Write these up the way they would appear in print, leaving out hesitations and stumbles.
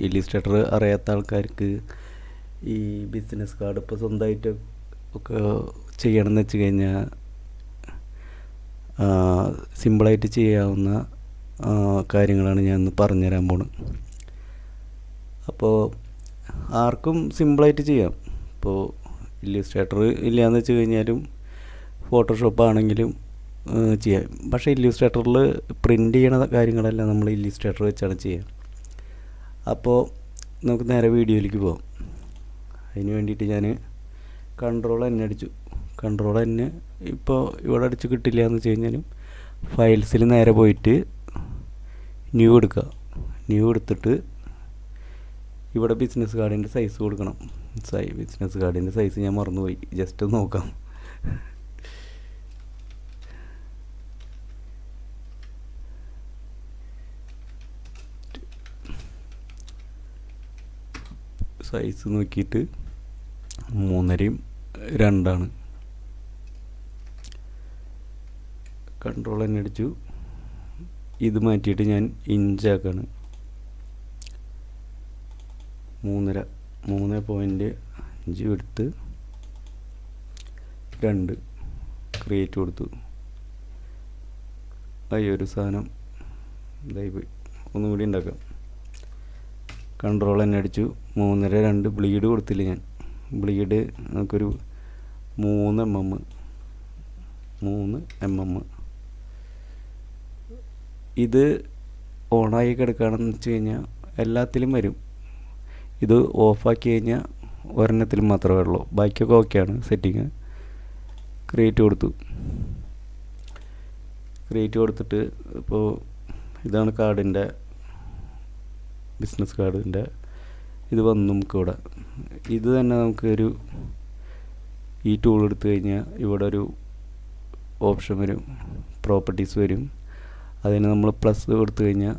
Illustrator അറിയാത്ത ആൾക്കാർക്ക് ഈ ബിസിനസ് കാർഡ് ഇപ്പോൾ സ്വന്തമായിട്ട് ഒക്കെ ചെയ്യണമെന്ന് വെച്ച് കഴിഞ്ഞാൽ സിമ്പിളായിട്ട് ചെയ്യാവുന്ന കാര്യങ്ങളാണ് ഞാൻ ഇന്ന് പറഞ്ഞുതരാൻ പോണത്. അപ്പോൾ ആർക്കും സിമ്പിളായിട്ട് ചെയ്യാം. ഇപ്പോൾ ഇല്ലിസ്ട്രേറ്റർ ഇല്ലയെന്ന് വെച്ച് കഴിഞ്ഞാലും ഫോട്ടോഷോപ്പ് ആണെങ്കിലും ചെയ്യാം. പക്ഷേ ഇല്ലിസ്ട്രേറ്ററിൽ പ്രിൻ്റ് ചെയ്യണ കാര്യങ്ങളെല്ലാം നമ്മൾ ഇല്ലിസ്ട്രേറ്റർ വെച്ചാണ് ചെയ്യുക. അപ്പോൾ നമുക്ക് നേരെ വീഡിയോയിലേക്ക് പോകാം. അതിന് വേണ്ടിയിട്ട് ഞാൻ Ctrl+N അടിച്ചു. Ctrl+N ഇപ്പോൾ ഇവിടെ അടിച്ച് കിട്ടില്ല എന്ന് വെച്ച് കഴിഞ്ഞാലും ഫയൽസിൽ നേരെ പോയിട്ട് ന്യൂ എടുക്കുക. ന്യൂ എടുത്തിട്ട് ഇവിടെ ബിസിനസ് കാർഡിൻ്റെ സൈസ് കൊടുക്കണം. ബിസിനസ് കാർഡിൻ്റെ സൈസ് ഞാൻ മറന്നുപോയി, ജസ്റ്റ് നോക്കാം. സൈസ് നോക്കിയിട്ട് 3.5 2 Ctrl+N അടിച്ചു. ഇത് മാറ്റിയിട്ട് ഞാൻ ഇഞ്ചാക്കാണ്. 3.5 എടുത്ത് 2 ക്രിയേറ്റ് കൊടുത്തു. ഒരു സാധനം ഇതായി പോയി, ഒന്നും കൂടി ഉണ്ടാക്കാം. Ctrl+N അടിച്ചു. 3.5 ബ്ലീഡ് കൊടുത്തില്ല ഞാൻ. ബ്ലീഡ് നമുക്കൊരു 3 mm. ഇത് ഓണായി കിടക്കുകയാണെന്ന് വെച്ച് കഴിഞ്ഞാൽ എല്ലാത്തിലും വരും. ഇത് ഓഫാക്കി കഴിഞ്ഞാൽ ഒരെണ്ണത്തിലും മാത്രമേ ഉള്ളൂ, ബാക്കിയൊക്കെ ഓക്കെയാണ്. സെറ്റിങ് ക്രിയേറ്റ് കൊടുത്തിട്ട് ഇപ്പോൾ ഇതാണ് കാർഡിൻ്റെ ബിസിനസ് കാർഡിൻ്റെ ഇത് വന്നു. നമുക്കിവിടെ ഇത് തന്നെ നമുക്കൊരു ഈ ടൂൾ എടുത്തു കഴിഞ്ഞാൽ ഇവിടെ ഒരു ഓപ്ഷൻ വരും, പ്രോപ്പർട്ടീസ് വരും. അതിന് നമ്മൾ പ്ലസ് കൊടുത്തു കഴിഞ്ഞാൽ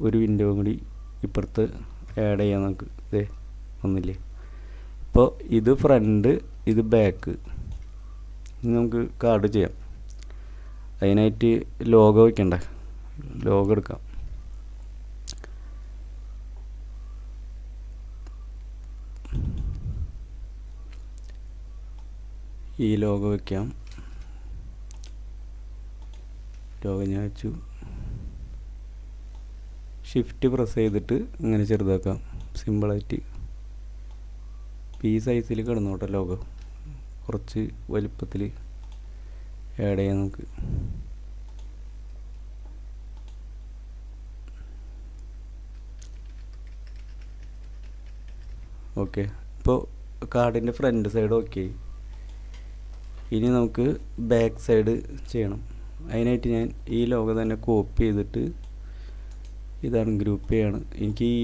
ഒരു വിൻഡോ കൂടി ഇപ്പുറത്ത് ആഡ് ചെയ്യാൻ നമുക്ക്. ഒന്നില്ലേ. ഇപ്പോൾ ഇത് ഫ്രണ്ട്, ഇത് ബാക്ക്. നമുക്ക് കാർഡ് ചെയ്യാം. അതിനായിട്ട് ലോഗോ വയ്ക്കണ്ടേ, ലോഗോ എടുക്കാം. ഈ ലോഗോ വയ്ക്കാം. ലോഗോ ഞാൻ വെച്ചു. ഷിഫ്റ്റ് പ്രസ് ചെയ്തിട്ട് ഇങ്ങനെ ചെറുതാക്കാം സിമ്പിളായിട്ട്. ഈ സൈസിൽ കിടന്നോട്ടെ ലോഗോ. കുറച്ച് വലിപ്പത്തിൽ ആഡ് ചെയ്യാം നമുക്ക്. ഓക്കെ, ഇപ്പോൾ കാർഡിൻ്റെ ഫ്രണ്ട് സൈഡ് ഓക്കെ. ഇനി നമുക്ക് ബാക്ക് സൈഡ് ചെയ്യണം. അതിനായിട്ട് ഞാൻ ഈ ലോഗോ തന്നെ കോപ്പി ചെയ്തിട്ട് ഇതാണ് ഗ്രൂപ്പ് ചെയ്യാണ്. എനിക്ക് ഈ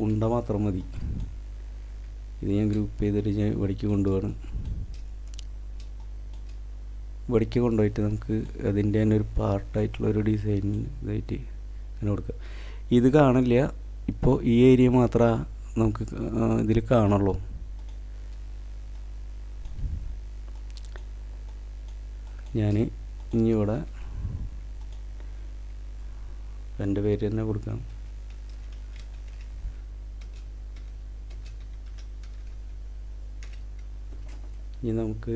ഉണ്ട മാത്രം മതി. ഇത് ഞാൻ ഗ്രൂപ്പ് ചെയ്തിട്ട് ഞാൻ ഇവിടേക്ക് കൊണ്ടുപോകണം. ഇവിടേക്ക് കൊണ്ടുപോയിട്ട് നമുക്ക് അതിൻ്റെ തന്നെ ഒരു പാർട്ടായിട്ടുള്ളൊരു ഡിസൈൻ ഇതായിട്ട് അങ്ങനെ കൊടുക്കുക. ഇത് കാണില്ല, ഇപ്പോൾ ഈ ഏരിയ മാത്രമേ നമുക്ക് ഇതിൽ കാണുള്ളൂ. ഞാൻ ഇനി ഇവിടെ എൻ്റെ പേര് തന്നെ കൊടുക്കാം. ഇനി നമുക്ക്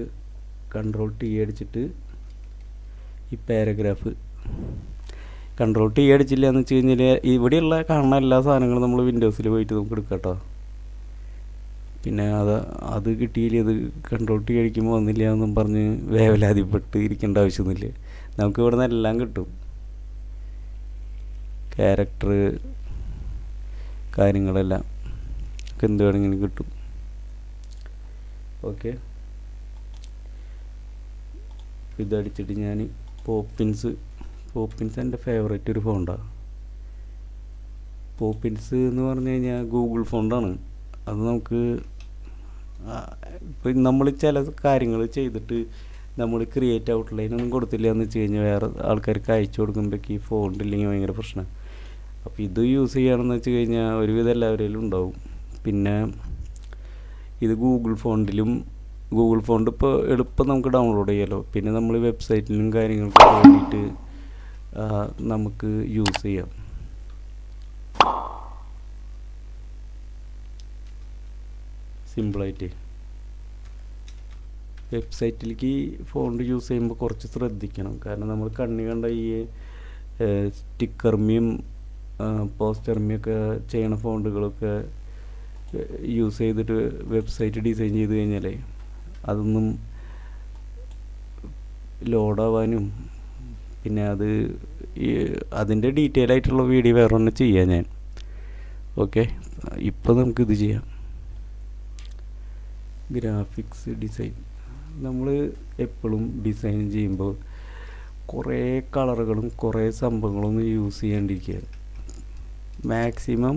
Ctrl+T അടിച്ചിട്ട് ഈ പാരഗ്രാഫ് Ctrl+T അടിച്ചില്ല എന്ന് വെച്ച് കഴിഞ്ഞാൽ ഇവിടെയുള്ള കാണുന്ന എല്ലാ സാധനങ്ങളും നമ്മൾ വിൻഡോസിൽ പോയിട്ട് നമുക്ക് എടുക്കാം കേട്ടോ. പിന്നെ അത് കിട്ടിയില്ല, അത് Ctrl+T അടിക്കുമ്പോൾ വന്നില്ല എന്നും പറഞ്ഞ് വേവലാതിപ്പെട്ട് ഇരിക്കേണ്ട ആവശ്യമൊന്നുമില്ല. നമുക്ക് ഇവിടെ നിന്ന് എല്ലാം കിട്ടും. ക്യാരക്ടർ കാര്യങ്ങളെല്ലാം എന്ത് വേണമെങ്കിലും കിട്ടും. ഓക്കെ, ഇതടിച്ചിട്ട് ഞാൻ പോപ്പിൻസ് എൻ്റെ ഫേവറേറ്റ് ഒരു ഫോണ്ടാണ്. പോപ്പിൻസ് എന്ന് പറഞ്ഞു കഴിഞ്ഞാൽ ഗൂഗിൾ ഫോണ്ടാണ്. അത് നമുക്ക് ഇപ്പം നമ്മൾ ചില കാര്യങ്ങൾ ചെയ്തിട്ട് നമ്മൾ ക്രിയേറ്റ് ഔട്ട്ലൈനൊന്നും കൊടുത്തില്ല എന്ന് വെച്ച് കഴിഞ്ഞാൽ വേറെ ആൾക്കാർക്ക് അയച്ചു കൊടുക്കുമ്പോഴേക്ക് ഈ ഫോണ്ട് ഇല്ലെങ്കിൽ ഭയങ്കര പ്രശ്നമാണ്. അപ്പോൾ ഇത് യൂസ് ചെയ്യുകയാണെന്ന് വെച്ച് കഴിഞ്ഞാൽ ഒരുവിധം എല്ലാവരിലും ഉണ്ടാവും. പിന്നെ ഇത് ഗൂഗിൾ ഫോണ്ട് ഇപ്പോൾ എളുപ്പം നമുക്ക് ഡൗൺലോഡ് ചെയ്യാമല്ലോ. പിന്നെ നമ്മൾ വെബ്സൈറ്റിലും കാര്യങ്ങൾക്കൊക്കെ വേണ്ടിയിട്ട് നമുക്ക് യൂസ് ചെയ്യാം. സിമ്പിളായിട്ട്. വെബ്സൈറ്റിലേക്ക് ഫോണ്ട് യൂസ് ചെയ്യുമ്പോൾ കുറച്ച് ശ്രദ്ധിക്കണം. കാരണം നമ്മൾ കണ്ണി കണ്ട ഈ സ്റ്റിക്കർമിയും പോസ്റ്റർമിയൊക്കെ ചെയ്യണ ഫോണ്ടുകളൊക്കെ യൂസ് ചെയ്തിട്ട് വെബ്സൈറ്റ് ഡിസൈൻ ചെയ്ത് കഴിഞ്ഞാൽ അതൊന്നും ലോഡാവാനും പിന്നെ അത് അതിൻ്റെ ഡീറ്റെയിൽ ആയിട്ടുള്ള വീഡിയോ വേറെ ഒന്ന് ചെയ്യാം ഞാൻ. ഓക്കെ, ഇപ്പോൾ നമുക്കിത് ചെയ്യാം. Graphics design. നമ്മൾ എപ്പോഴും ഡിസൈൻ ചെയ്യുമ്പോൾ കുറേ കളറുകളും കുറേ സംഭവങ്ങളൊന്നും യൂസ് ചെയ്യാണ്ടിരിക്കുക. മാക്സിമം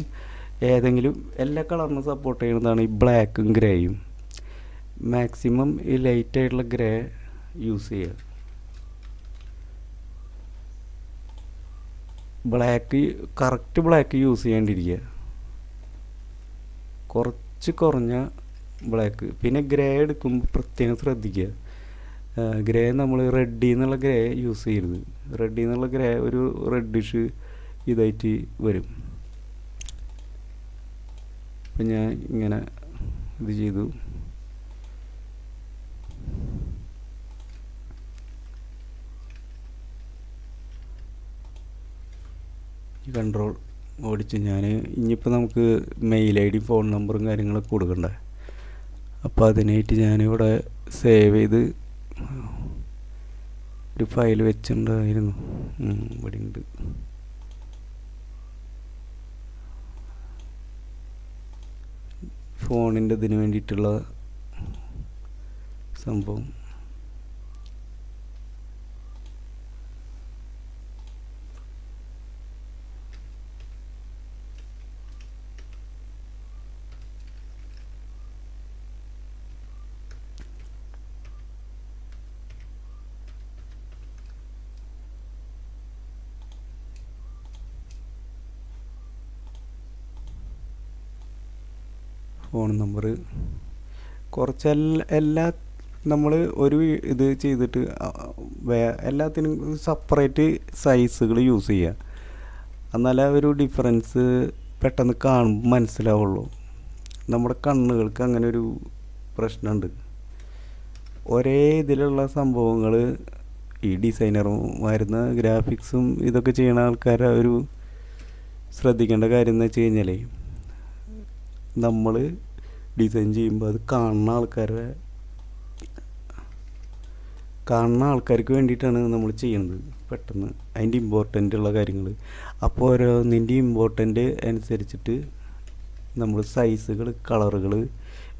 ഏതെങ്കിലും എല്ലാ കളറിനും സപ്പോർട്ട് ചെയ്യുന്നതാണ് ഈ ബ്ലാക്കും ഗ്രേയും. മാക്സിമം ഈ ലൈറ്റായിട്ടുള്ള ഗ്രേ യൂസ് ചെയ്യുക. ബ്ലാക്ക് കറക്റ്റ് ബ്ലാക്ക് യൂസ് ചെയ്യാണ്ടിരിക്കുക, കുറച്ച് കുറഞ്ഞ ബ്ലാക്ക്. പിന്നെ ഗ്രേ എടുക്കുമ്പോൾ പ്രത്യേകം ശ്രദ്ധിക്കുക. ഗ്രേ നമ്മൾ റെഡിൽ നിന്നുള്ള ഗ്രേ യൂസ് ചെയ്യരുത്. റെഡിൽ നിന്നുള്ള ഗ്രേ ഒരു റെഡിഷ് ഇതായിട്ട് വരും. അപ്പം ഞാൻ ഇങ്ങനെ ഇത് ചെയ്തു. കൺട്രോൾ ഓടിച്ച് ഞാൻ ഇനിയിപ്പോൾ നമുക്ക് മെയിൽ ഐ ഡി ഫോൺ നമ്പറും കാര്യങ്ങളൊക്കെ കൊടുക്കണ്ടേ. അപ്പോൾ അതിനായിട്ട് ഞാനിവിടെ സേവ് ചെയ്ത് ഒരു ഫയൽ വെച്ചിട്ടുണ്ടായിരുന്നു. ഇവിടെ ഉണ്ട്. ഫോണിൻ്റെ ഇതിന് വേണ്ടിയിട്ടുള്ള സംഭവം. ഫോൺ നമ്പർ കുറച്ച് എല്ലാ നമ്മൾ ഒരു ഇത് ചെയ്തിട്ട് എല്ലാത്തിനും സെപ്പറേറ്റ് സൈസുകൾ യൂസ് ചെയ്യുക. എന്നാലേ ഒരു ഡിഫറൻസ് പെട്ടെന്ന് കാണുമ്പോൾ മനസ്സിലാവുള്ളൂ. നമ്മുടെ കണ്ണുകൾക്ക് അങ്ങനെ ഒരു പ്രശ്നമുണ്ട്. ഒരേ ഇതിലുള്ള സംഭവങ്ങൾ ഈ ഡിസൈനർമാരുന്ന ഗ്രാഫിക്സും ഇതൊക്കെ ചെയ്യുന്ന ആൾക്കാരെ ഒരു ശ്രദ്ധിക്കേണ്ട കാര്യം എന്ന് വെച്ച് കഴിഞ്ഞാൽ, നമ്മൾ ഡിസൈൻ ചെയ്യുമ്പോൾ അത് കാണുന്ന ആൾക്കാർക്ക് വേണ്ടിയിട്ടാണ് നമ്മൾ ചെയ്യുന്നത്. പെട്ടെന്ന് അതിൻ്റെ ഇമ്പോർട്ടൻ്റ് ഉള്ള കാര്യങ്ങൾ. അപ്പോൾ ഓരോന്നിൻ്റെ ഇമ്പോർട്ടൻ്റ് അനുസരിച്ചിട്ട് നമ്മൾ സൈസുകൾ, കളറുകൾ,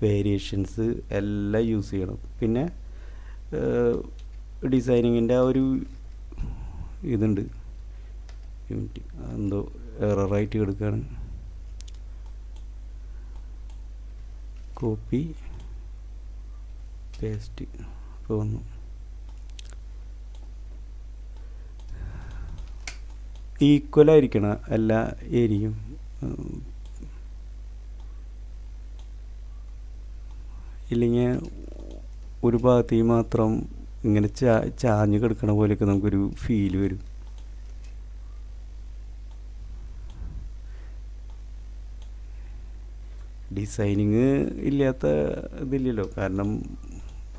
വേരിയേഷൻസ് എല്ലാം യൂസ് ചെയ്യണം. പിന്നെ ഡിസൈനിങ്ങിൻ്റെ ആ ഒരു ഇതുണ്ട്, യൂണിറ്റ് എന്തോ എററായിട്ട് എടുക്കുകയാണ്. കോപ്പി പേസ്റ്റ് വന്നു. ഈക്വലായിരിക്കണം എല്ലാ ഏരിയയും. ഇല്ലെങ്കിൽ ഒരു ഭാഗത്തേക്ക് മാത്രം ഇങ്ങനെ ചാഞ്ഞ് കിടക്കണ പോലെയൊക്കെ നമുക്കൊരു ഫീൽ വരും. ഡിസൈനിങ് ഇല്ലാത്ത ഇതില്ലല്ലോ. കാരണം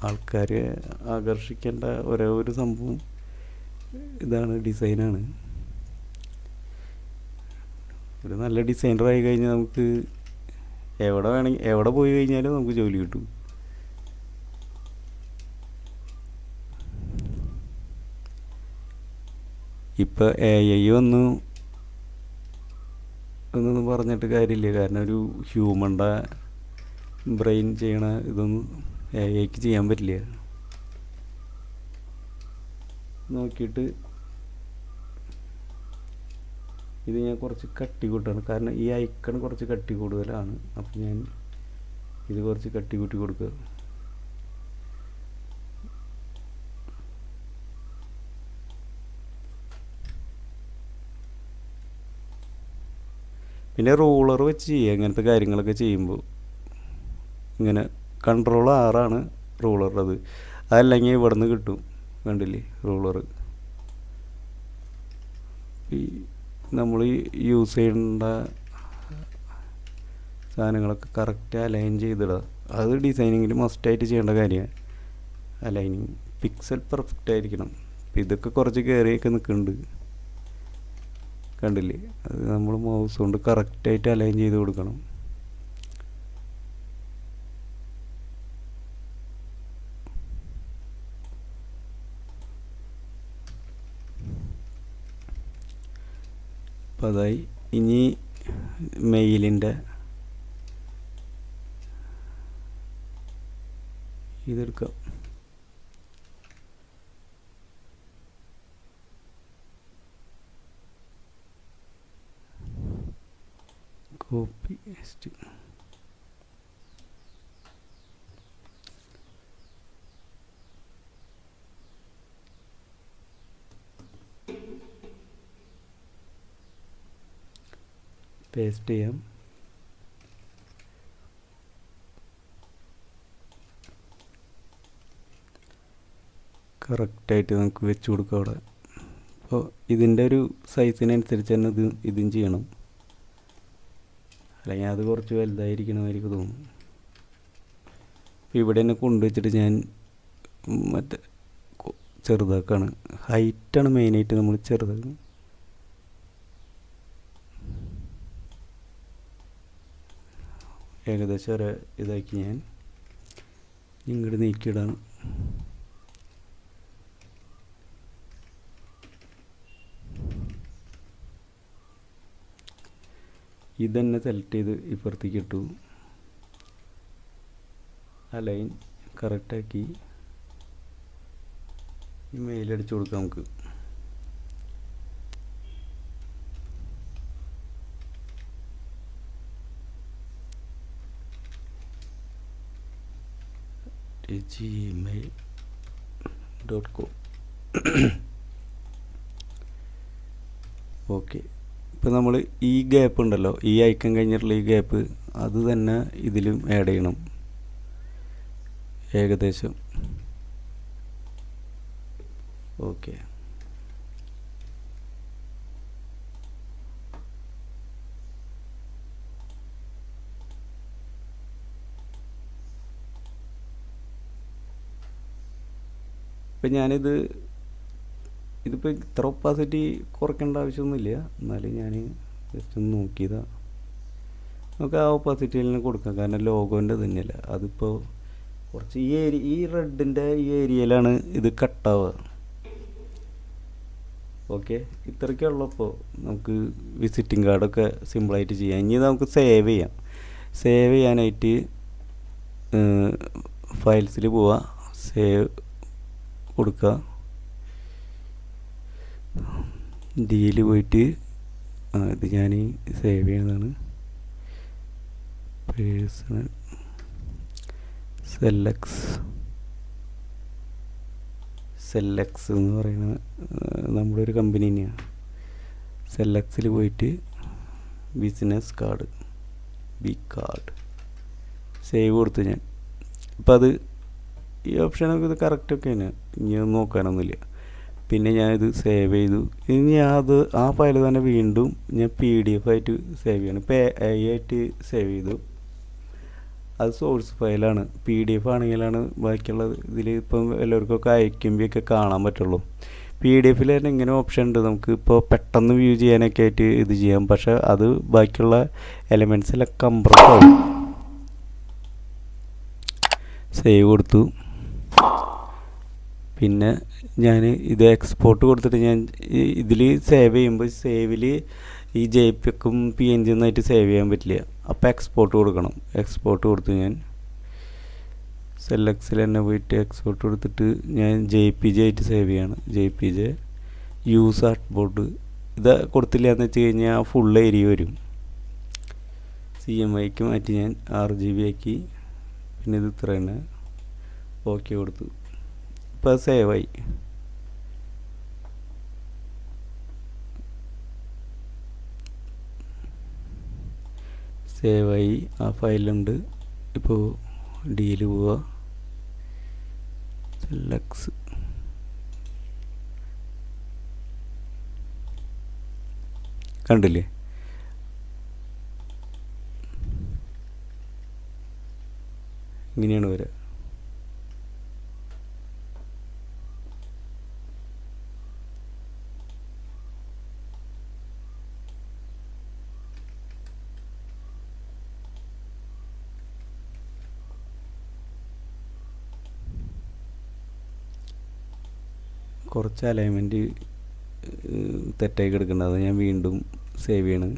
ആൾക്കാരെ ആകർഷിക്കേണ്ട ഒരേ ഒരു സംഭവം ഇതാണ്, ഡിസൈനാണ്. ഒരു നല്ല ഡിസൈനർ ആയി കഴിഞ്ഞാൽ നമുക്ക് എവിടെ പോയി കഴിഞ്ഞാലും നമുക്ക് ജോലി കിട്ടും. ഇപ്പം AI എന്നൊന്നും പറഞ്ഞിട്ട് കാര്യമില്ല. കാരണം ഒരു ഹ്യൂമൻ്റെ ബ്രെയിൻ ചെയ്യണ ഇതൊന്നും AIക്ക് ചെയ്യാൻ പറ്റില്ല. നോക്കിയിട്ട് ഇത് ഞാൻ കുറച്ച് കട്ടി കൂട്ടാണ്. കാരണം ഈ ഐക്കൺ കുറച്ച് കട്ടി കൂടുതലാണ്. അപ്പം ഞാൻ ഇത് കുറച്ച് കട്ടി കൂട്ടി കൊടുക്കുക. പിന്നെ റൂളർ വെച്ച് ചെയ്യുക ഇങ്ങനത്തെ കാര്യങ്ങളൊക്കെ ചെയ്യുമ്പോൾ. ഇങ്ങനെ Ctrl+R റൂളറുള്ളത്. അതല്ലെങ്കിൽ ഇവിടെ നിന്ന് കിട്ടും, കണ്ടില്ലേ റൂളർ. ഈ നമ്മൾ യൂസ് ചെയ്യേണ്ട സാധനങ്ങളൊക്കെ കറക്റ്റ് അലൈൻ ചെയ്തിടുക. അത് ഡിസൈനിങ്ങിൽ മസ്റ്റായിട്ട് ചെയ്യേണ്ട കാര്യമാണ്. അലൈനിങ് പിക്സൽ പെർഫെക്റ്റ് ആയിരിക്കണം. അപ്പം ഇതൊക്കെ കുറച്ച് കയറിയൊക്കെ നിൽക്കുന്നുണ്ട്, കണ്ടില്ലേ? അത് നമ്മൾ മൗസ് കൊണ്ട് കറക്റ്റായിട്ട് അലൈൻ ചെയ്ത് കൊടുക്കണം. അപ്പോൾ അതായി. ഇനി മെയിലിൻ്റെ ഇതെടുക്കാം. Copy paste. പേസ്റ്റ് ചെയ്യാം. കറക്റ്റായിട്ട് നമുക്ക് വെച്ച് കൊടുക്കാം അവിടെ. അപ്പോൾ ഇതിൻ്റെ ഒരു സൈസിനനുസരിച്ച് തന്നെ ഇതും ചെയ്യണം, അല്ലെങ്കിൽ അത് കുറച്ച് വലുതായിരിക്കണമായിരിക്കും തോന്നും. അപ്പോൾ ഇവിടെ തന്നെ കൊണ്ടുവച്ചിട്ട് ഞാൻ മറ്റേ ചെറുതാക്കാണ്. ഹൈറ്റാണ് മെയിനായിട്ട് നമ്മൾ ചെറുതാക്കുന്നത്. ഏകദേശം ഒരു ഇതാക്കി ഞാൻ ഇങ്ങോട്ട് നീക്കിയിടാണ്. ഇതന്നെ സെലക്ട് ചെയ്ത് ഇപ്പുറത്തേക്ക് ഇട്ടു. അലൈൻ കറക്റ്റാക്കി മെയിലടിച്ചു കൊടുക്കാം നമുക്ക്. gmail.com. ഓക്കെ. ഇപ്പോൾ നമ്മൾ ഈ ഗ്യാപ്പ് ഉണ്ടല്ലോ, ഈ ഐക്കൺ കഴിഞ്ഞിട്ടുള്ള ഈ ഗ്യാപ്പ്, അത് തന്നെ ഇതിലും ആഡ് ചെയ്യണം ഏകദേശം. ഓക്കെ. ഇപ്പം ഇതിപ്പോൾ ഇത്ര ഒപ്പാസിറ്റി കുറയ്ക്കേണ്ട ആവശ്യമൊന്നുമില്ല, എന്നാലും ഞാൻ ജസ്റ്റ് ഒന്ന് നോക്കിയതാണ്. നമുക്ക് ആ ഒപ്പാസിറ്റിയിൽ തന്നെ കൊടുക്കാം, കാരണം ലോഗോൻ്റെ തന്നെയല്ല. അതിപ്പോൾ കുറച്ച് ഈ റെഡിൻ്റെ ഈ ഏരിയയിലാണ് ഇത് കട്ടാവുക. ഓക്കെ, ഇത്രയ്ക്കുള്ളപ്പോൾ നമുക്ക് വിസിറ്റിംഗ് കാർഡൊക്കെ സിമ്പിളായിട്ട് ചെയ്യാം. ഇനി നമുക്ക് സേവ് ചെയ്യാം. സേവ് ചെയ്യാനായിട്ട് ഫയൽസിൽ പോവുക, സേവ് കൊടുക്കുക. ഡിയിൽ പോയിട്ട് ഇത് ഞാൻ സേവ് ചെയ്യുന്നതാണ്. പേഴ്സണൽ സെല്ലക്സ് എന്ന് പറയുന്ന നമ്മുടെ ഒരു കമ്പനി തന്നെയാണ്. സെല്ലക്സിൽ പോയിട്ട് business card, B card save കൊടുത്തു ഞാൻ. അപ്പം അത് ഈ ഓപ്ഷനൊക്കെ ഇത് കറക്റ്റൊക്കെ തന്നെ, ഇനി നോക്കാനൊന്നുമില്ല. പിന്നെ ഞാനിത് സേവ് ചെയ്തു. ഇനി ആ ഫയൽ തന്നെ വീണ്ടും ഞാൻ PDF ആയിട്ട് സേവ് ചെയ്യണം. ഇപ്പോൾ AI ആയിട്ട് സേവ് ചെയ്തു. അത് സോഴ്സ് ഫയലാണ്. PDF ആണെങ്കിലാണ് ബാക്കിയുള്ള ഇതിൽ ഇപ്പം എല്ലാവർക്കൊക്കെ അയക്കുമ്പോഴൊക്കെ കാണാൻ പറ്റുള്ളൂ. PDF തന്നെ ഇങ്ങനെ ഓപ്ഷൻ ഉണ്ട്, നമുക്ക് ഇപ്പോൾ പെട്ടെന്ന് വ്യൂ ചെയ്യാനൊക്കെ ആയിട്ട് ഇത് ചെയ്യാം. പക്ഷെ അത് ബാക്കിയുള്ള എലമെൻറ്റ്സിലെ കംപ്രസ് ആവും. സേവ് കൊടുത്തു. പിന്നെ ഞാൻ ഇത് എക്സ്പോർട്ട് കൊടുത്തിട്ട് ഞാൻ ഇതിൽ സേവ് ചെയ്യുമ്പോൾ സേവിൽ ഈ JPEG-ഉം PNG ഒന്നായിട്ട് സേവ് ചെയ്യാൻ പറ്റില്ല. അപ്പോൾ എക്സ്പോർട്ട് കൊടുക്കണം. എക്സ്പോർട്ട് കൊടുത്തു ഞാൻ. സെല്ലക്സിൽ തന്നെ പോയിട്ട് എക്സ്പോർട്ട് കൊടുത്തിട്ട് ഞാൻ JPG ആയിട്ട് സേവ് ചെയ്യാണ്. JPG യൂസ് ആർട്ട്ബോർഡ് ഇത് കൊടുത്തില്ല എന്ന് വെച്ച് കഴിഞ്ഞാൽ ഫുൾ ഏരിയ വരും. CMYക്ക് മാറ്റി ഞാൻ RGB ആക്കി. പിന്നെ ഇത് ഇത്ര തന്നെ. ഓക്കെ കൊടുത്തു. ഇപ്പോൾ സേവായി. സേവായി ആ ഫയലുണ്ട്. ഇപ്പോൾ ഡിയിൽ പോവുക, സെല്ലക്സ് കണ്ടില്ലേ? ഇങ്ങനെയാണ് വരിക. കുറച്ച് അലൈൻമെൻറ്റ് തെറ്റായി കിടക്കുന്നത്, അത് ഞാൻ വീണ്ടും സേവ് ചെയ്യണം.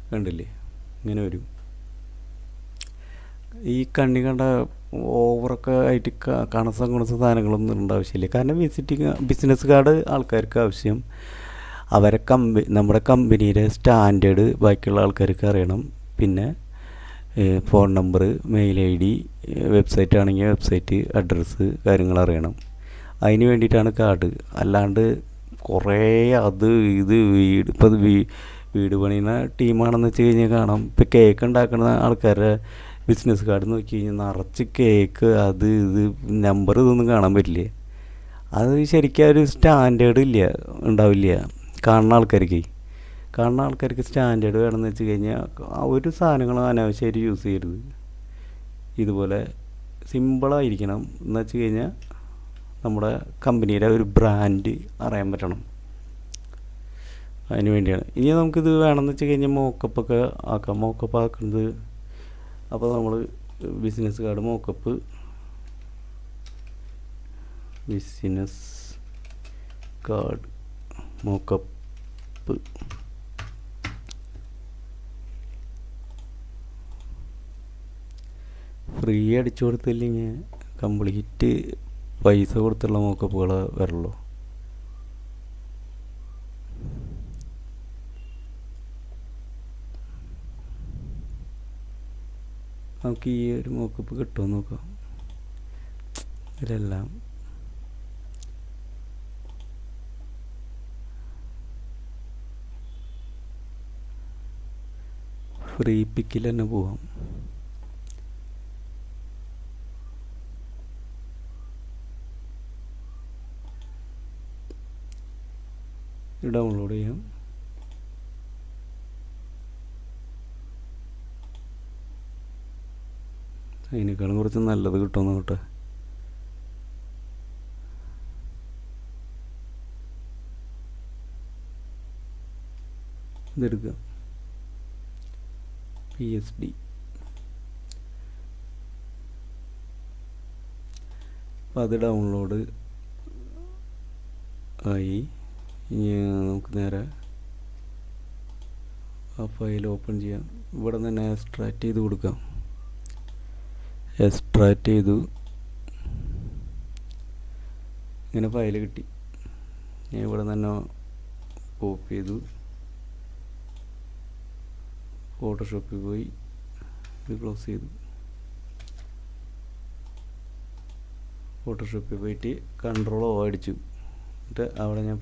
കണ്ടില്ലേ, ഇങ്ങനെ വരും. ഈ കണ്ണി കണ്ട ഓവറൊക്കെ ആയിട്ട് കണസം കുണസം സാധനങ്ങളൊന്നും ഇടേണ്ട ആവശ്യമില്ല. കാരണം ബിസിനസ് കാർഡ് ആൾക്കാർക്ക് ആവശ്യം അവരെ നമ്മുടെ കമ്പനിയുടെ സ്റ്റാൻഡേർഡ് ബാക്കിയുള്ള ആൾക്കാർക്ക് അറിയണം. പിന്നെ ഫോൺ നമ്പർ, മെയിൽ ഐ ഡി, വെബ്സൈറ്റ് ആണെങ്കിൽ വെബ്സൈറ്റ് അഡ്രസ്സ് കാര്യങ്ങൾ അറിയണം. അതിന് വേണ്ടിയിട്ടാണ് കാർഡ്. അല്ലാണ്ട് കുറേ അത് ഇത് വീട് പണിയുന്ന ടീമാണെന്ന് വെച്ച് കഴിഞ്ഞാൽ കാണാം. ഇപ്പോൾ കേക്ക് ഉണ്ടാക്കുന്ന ആൾക്കാരുടെ ബിസിനസ് കാർഡ് നോക്കി കഴിഞ്ഞാൽ നിറച്ച് കേക്ക്, അത് ഇത് നമ്പർ, ഇതൊന്നും കാണാൻ പറ്റില്ലേ. അത് ശരിക്കും ഒരു സ്റ്റാൻഡേർഡ് ഉണ്ടാവില്ല. കാണുന്ന ആൾക്കാർക്ക് സ്റ്റാൻഡേർഡ് വേണമെന്ന് വെച്ച് കഴിഞ്ഞാൽ ഒരു സാധനങ്ങളും അനാവശ്യമായിട്ട് യൂസ് ചെയ്യരുത്. ഇതുപോലെ സിമ്പിളായിരിക്കണം എന്ന് വെച്ച് കഴിഞ്ഞാൽ നമ്മുടെ കമ്പനിയുടെ ഒരു ബ്രാൻഡ് അറിയാൻ പറ്റണം. അതിന് വേണ്ടിയാണ്. ഇനി നമുക്കിത് വേണമെന്ന് വെച്ച് കഴിഞ്ഞാൽ മോക്കപ്പൊക്കെ ആക്കാം. മോക്കപ്പ് ആക്കുന്നത്, അപ്പോൾ നമ്മൾ business card mock-up, business card mock-up, free അടിച്ചു കൊടുത്തില്ലെങ്കിൽ കംപ്ലീറ്റ് പൈസ കൊടുത്തുള്ള മോക്കപ്പുകൾ വരുള്ളൂ. നമുക്ക് ഈ ഒരു മോക്കപ്പ് കിട്ടുമോ നോക്കാം. ഇതിലെല്ലാം ഫ്രീ പിക്കിൽ തന്നെ പോവാം. ഡൗൺലോഡ് ചെയ്യാം. അതിനേക്കാളും കുറച്ച് നല്ലത് കിട്ടുമെന്ന് നോട്ടെ. ഇതെടുക്കുക, PSD. അപ്പം അത് ഡൗൺലോഡ് ആയി. ഇനി നമുക്ക് നേരെ ആ ഫയൽ ഓപ്പൺ ചെയ്യാം. ഇവിടെ തന്നെ എക്സ്ട്രാക്റ്റ് ചെയ്ത് കൊടുക്കാം. എക്സ്ട്രാക്റ്റ് ചെയ്തു, ഇങ്ങനെ ഫയൽ കിട്ടി. ഞാൻ ഇവിടെ തന്നെ കോപ്പി ചെയ്തു, ഫോട്ടോഷോപ്പിൽ പോയി ഇത് ക്ലോസ് ചെയ്തു. ഫോട്ടോഷോപ്പിൽ പോയിട്ട് Ctrl+O അടിച്ചു. എന്നിട്ട് അവിടെ ഞാൻ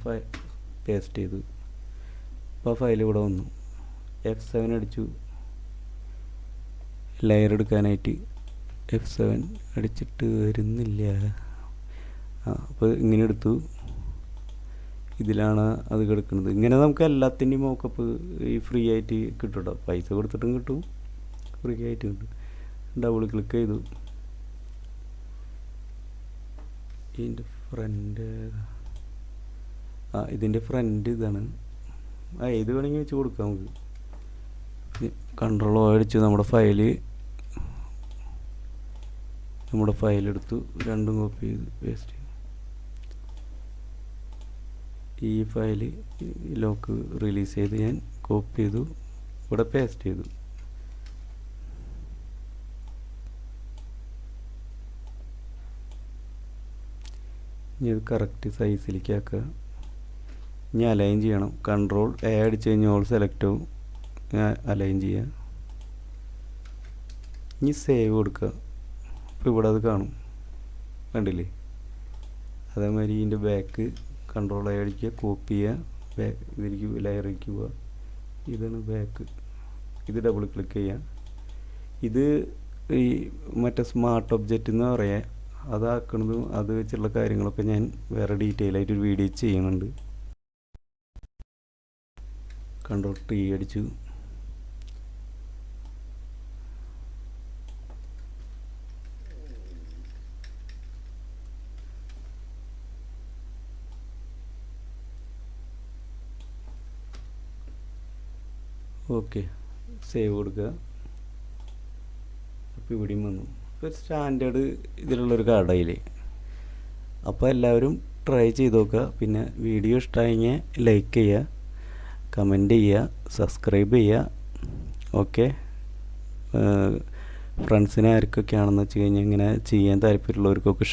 പേസ്റ്റ് ചെയ്തു. അപ്പോൾ ഫയൽ ഇവിടെ വന്നു. F7 അടിച്ചു ലെയർ എടുക്കാനായിട്ട്. F7 അടിച്ചിട്ട് വരുന്നില്ല. അപ്പോൾ ഇങ്ങനെ എടുത്തു. ഇതിലാണ് അത് കിടക്കുന്നത്. ഇങ്ങനെ നമുക്ക് എല്ലാത്തിൻ്റെയും മോക്കപ്പ് ഈ ഫ്രീ ആയിട്ട് കിട്ടും കേട്ടോ. പൈസ കൊടുത്തിട്ടും കിട്ടും, ഫ്രീ ആയിട്ട് കിട്ടും. ഡബിൾ ക്ലിക്ക് ചെയ്തു. ഇതിൻ്റെ ഫ്രണ്ട് ഇതിൻ്റെ ഫ്രണ്ട് ഇതാണ്. ഏത് വേണമെങ്കിൽ വെച്ച് കൊടുക്കാം നമുക്ക്. Ctrl+O അടിച്ച് നമ്മുടെ ഫയലെടുത്തു. രണ്ടും കോപ്പി ചെയ്ത് പേസ്റ്റ് ചെയ്തു. ഈ ഫയൽ ലോക്ക് റിലീസ് ചെയ്ത് ഞാൻ കോപ്പി ചെയ്തു, ഇവിടെ പേസ്റ്റ് ചെയ്തു. ഇനി ഇത് കറക്റ്റ് സൈസിലേക്ക് ആക്കുക. ഇനി അലൈൻ ചെയ്യണം. Ctrl+A അടിച്ച് കഴിഞ്ഞാൽ ഓൾ സെലക്ട് ആവും. അലൈൻ ചെയ്യുക. ഇനി സേവ് കൊടുക്കുക. അപ്പോൾ ഇവിടെ അത് കാണും, കണ്ടില്ലേ? അതേമാതിരി ഇതിൻ്റെ ബാക്ക് Ctrl+A അടിക്കുക, കോപ്പി ചെയ്യുക, ഇതിലേക്ക് ലെയറിലേക്ക് പോവുക. ഇതാണ് ബാക്ക്. ഇത് ഡബിൾ ക്ലിക്ക് ചെയ്യുക. ഇത് ഈ മറ്റേ സ്മാർട്ട് ഒബ്ജക്റ്റ് എന്ന് പറയാം. അതാക്കണതും അത് വെച്ചുള്ള കാര്യങ്ങളൊക്കെ ഞാൻ വേറെ ഡീറ്റെയിൽ ആയിട്ട് ഒരു വീഡിയോ ചെയ്യുന്നുണ്ട്. Ctrl+T അടിച്ചു. ഓക്കെ, സേവ് കൊടുക്കുക. അപ്പോൾ ഇവിടെയും വന്നു. ഇപ്പോൾ സ്റ്റാൻഡേർഡ് ഇതിലുള്ളൊരു കാർഡായില്ലേ. അപ്പോൾ എല്ലാവരും ട്രൈ ചെയ്ത് നോക്കുക. പിന്നെ വീഡിയോ ഇഷ്ടമായെങ്കിൽ ലൈക്ക് ചെയ്യുക, കമൻറ്റ് ചെയ്യുക, സബ്സ്ക്രൈബ് ചെയ്യുക. ഓക്കെ, ഫ്രണ്ട്സിനെ ആർക്കൊക്കെയാണെന്ന് വെച്ച് കഴിഞ്ഞാൽ ഇങ്ങനെ ചെയ്യാൻ താല്പര്യമുള്ളവർക്കൊക്കെ